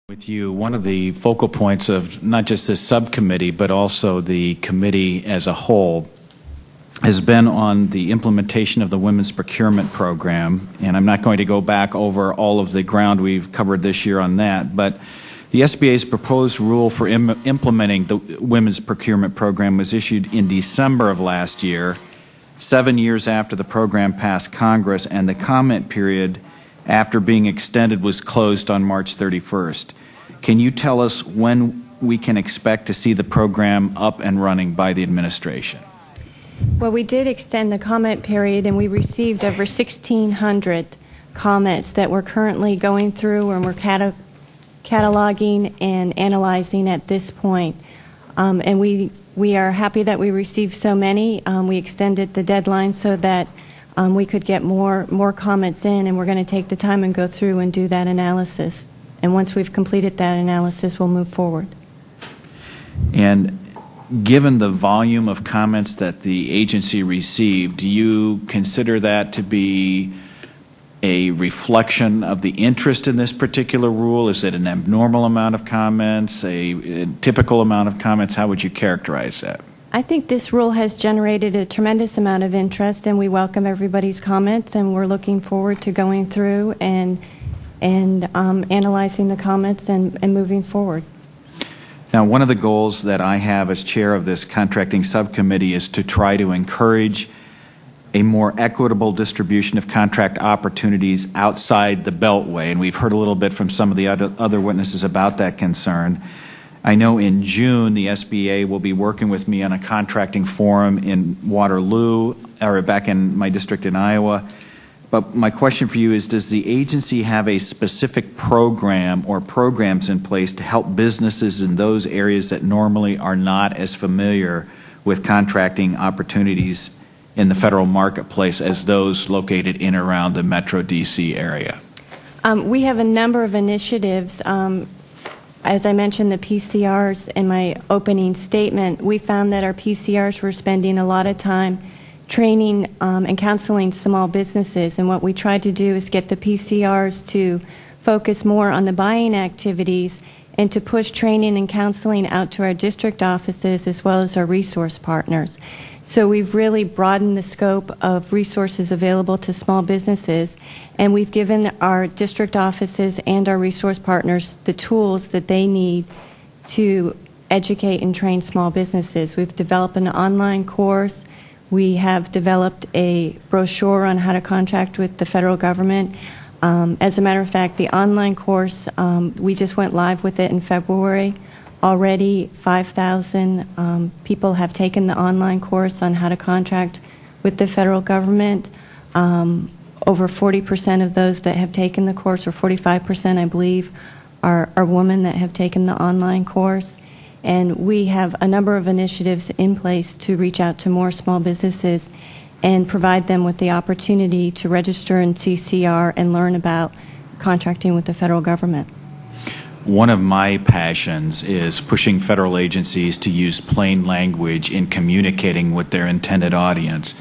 With you, one of the focal points of not just this subcommittee, but also the committee as a whole, has been on the implementation of the Women's Procurement Program. And I'm not going to go back over all of the ground we've covered this year on that, but the SBA's proposed rule for implementing the Women's Procurement Program was issued in December of last year, 7 years after the program passed Congress, and the comment period after being extended was closed on March 31st. Can you tell us when we can expect to see the program up and running by the administration? Well, we did extend the comment period, and we received over 1,600 comments that we're currently going through and we're cataloging and analyzing at this point. And we are happy that we received so many. We extended the deadline so that we could get more comments in, and we're going to take the time and go through and do that analysis. And once we've completed that analysis, we'll move forward. And given the volume of comments that the agency received, do you consider that to be a reflection of the interest in this particular rule? Is it an abnormal amount of comments, a typical amount of comments? How would you characterize that? I think this rule has generated a tremendous amount of interest, and we welcome everybody's comments, and we're looking forward to going through and analyzing the comments and moving forward. Now, one of the goals that I have as chair of this contracting subcommittee is to try to encourage a more equitable distribution of contract opportunities outside the Beltway, and we've heard a little bit from some of the other witnesses about that concern. I know in June the SBA will be working with me on a contracting forum in Waterloo, or back in my district in Iowa. But my question for you is, does the agency have a specific program or programs in place to help businesses in those areas that normally are not as familiar with contracting opportunities in the federal marketplace as those located in and around the Metro D.C. area? We have a number of initiatives. As I mentioned, the PCRs in my opening statement, we found that our PCRs were spending a lot of time training and counseling small businesses, and what we tried to do is get the PCRs to focus more on the buying activities and to push training and counseling out to our district offices as well as our resource partners. So we've really broadened the scope of resources available to small businesses, and we've given our district offices and our resource partners the tools that they need to educate and train small businesses. We've developed an online course. We have developed a brochure on how to contract with the federal government. As a matter of fact, the online course, we just went live with it in February. Already 5,000 people have taken the online course on how to contract with the federal government. Over 40% of those that have taken the course, or 45% I believe, are women that have taken the online course. And we have a number of initiatives in place to reach out to more small businesses and provide them with the opportunity to register in CCR and learn about contracting with the federal government. One of my passions is pushing federal agencies to use plain language in communicating with their intended audience.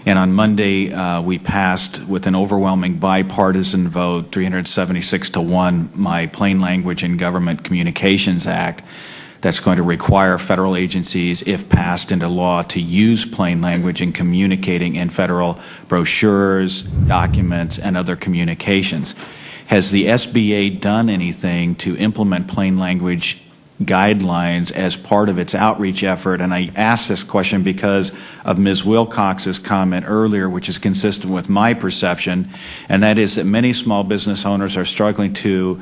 And on Monday, we passed with an overwhelming bipartisan vote, 376-1, my Plain Language in Government Communications Act, that's going to require federal agencies, if passed into law, to use plain language in communicating in federal brochures, documents, and other communications. Has the SBA done anything to implement plain language guidelines as part of its outreach effort? And I ask this question because of Ms. Wilcox's comment earlier, which is consistent with my perception, and that is that many small business owners are struggling to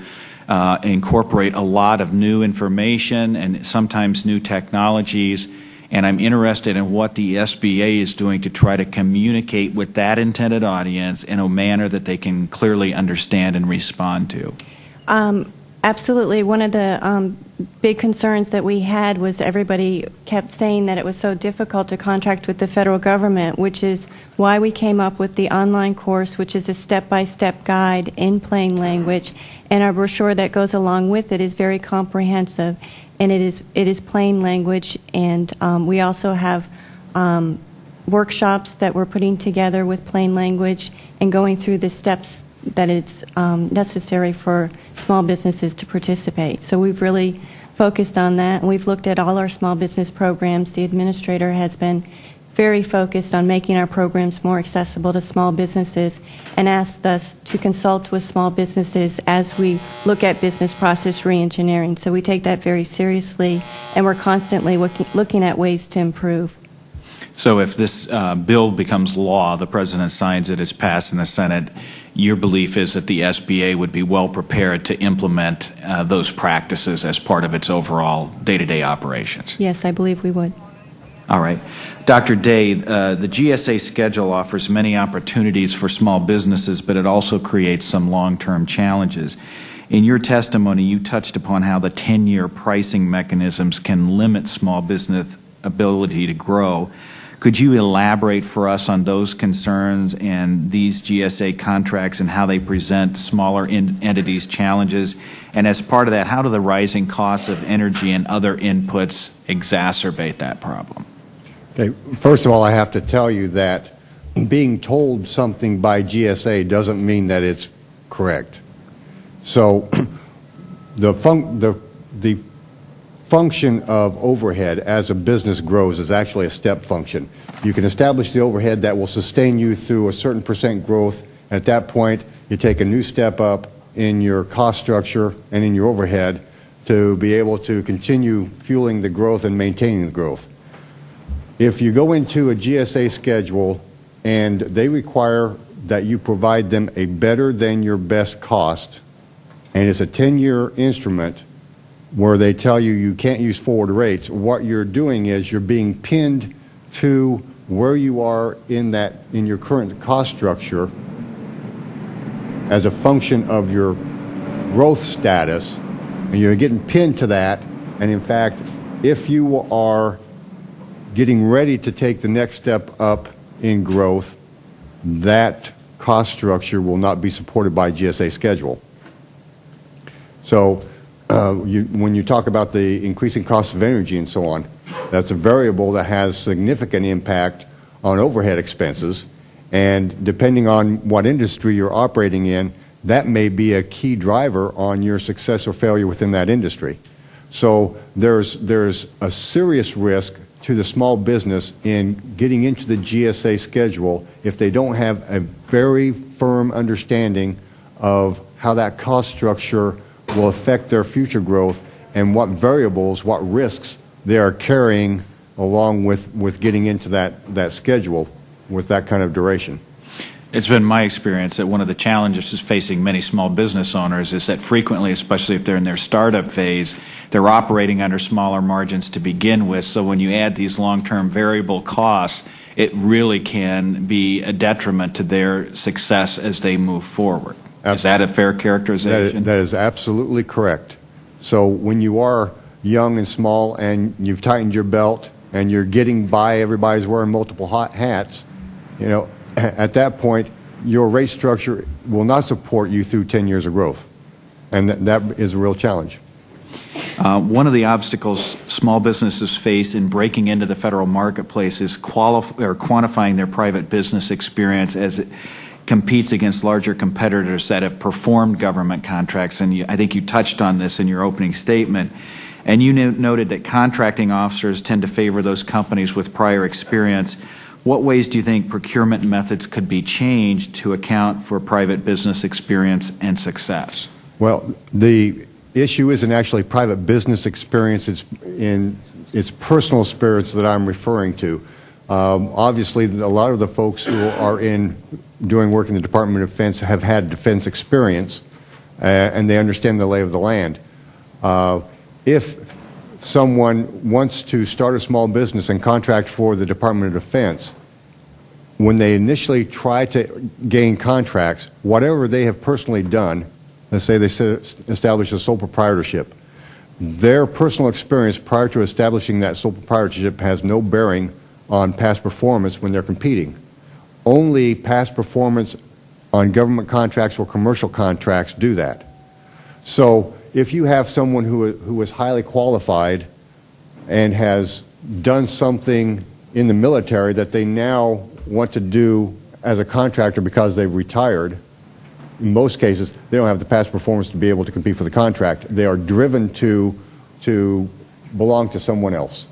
incorporate a lot of new information and sometimes new technologies, and I'm interested in what the SBA is doing to try to communicate with that intended audience in a manner that they can clearly understand and respond to. Absolutely. One of the big concerns that we had was everybody kept saying that it was so difficult to contract with the federal government, which is why we came up with the online course, which is a step-by-step guide in plain language, and our brochure that goes along with it is very comprehensive, and it is plain language. And we also have workshops that we're putting together with plain language and going through the steps that it's necessary for small businesses to participate. So we've really focused on that, and we've looked at all our small business programs. The administrator has been very focused on making our programs more accessible to small businesses and asked us to consult with small businesses as we look at business process reengineering. So we take that very seriously, and we're constantly looking at ways to improve. So if this bill becomes law, the President signs it, it's passed in the Senate, your belief is that the SBA would be well prepared to implement those practices as part of its overall day-to-day operations? Yes, I believe we would. All right. Dr. Day, the GSA schedule offers many opportunities for small businesses, but it also creates some long-term challenges. In your testimony, you touched upon how the 10-year pricing mechanisms can limit small business ability to grow. Could you elaborate for us on those concerns and these GSA contracts and how they present smaller entities challenges? And as part of that, how do the rising costs of energy and other inputs exacerbate that problem? Okay. First of all, I have to tell you that being told something by GSA doesn't mean that it's correct. So the function of overhead as a business grows is actually a step function. You can establish the overhead that will sustain you through a certain % growth. At that point, you take a new step up in your cost structure and in your overhead to be able to continue fueling the growth and maintaining the growth. If you go into a GSA schedule and they require that you provide them a better than your best cost, and it's a 10-year instrument where they tell you you can't use forward rates, what you're doing is you're being pinned to where you are in your current cost structure as a function of your growth status, and you're getting pinned to that. And in fact, if you are getting ready to take the next step up in growth, that cost structure will not be supported by GSA schedule. So when you talk about the increasing cost of energy and so on, that's a variable that has significant impact on overhead expenses, and depending on what industry you're operating in, that may be a key driver on your success or failure within that industry. So there's a serious risk to the small business in getting into the GSA schedule if they don't have a very firm understanding of how that cost structure will affect their future growth and what variables, what risks they are carrying along with getting into that schedule with that kind of duration. It's been my experience that one of the challenges facing many small business owners is that frequently, especially if they're in their startup phase, they're operating under smaller margins to begin with. So when you add these long-term variable costs, it really can be a detriment to their success as they move forward. Is that a fair characterization? That is absolutely correct. So when you are young and small and you've tightened your belt and you're getting by, everybody's wearing multiple hats, at that point, your rate structure will not support you through 10 years of growth. And that is a real challenge. One of the obstacles small businesses face in breaking into the federal marketplace is quantifying their private business experience as it competes against larger competitors that have performed government contracts. And I think you touched on this in your opening statement. And you noted that contracting officers tend to favor those companies with prior experience. What ways do you think procurement methods could be changed to account for private business experience and success? Well, the issue isn't actually private business experience. It's personal experience that I'm referring to. Obviously, a lot of the folks who are doing work in the Department of Defense have had defense experience, and they understand the lay of the land. If someone wants to start a small business and contract for the Department of Defense, when they initially try to gain contracts, whatever they have personally done, let's say they establish a sole proprietorship, their personal experience prior to establishing that sole proprietorship has no bearing on past performance when they're competing. Only past performance on government contracts or commercial contracts do that. So if you have someone who is highly qualified and has done something in the military that they now want to do as a contractor because they've retired, in most cases, they don't have the past performance to be able to compete for the contract. They are driven to belong to someone else.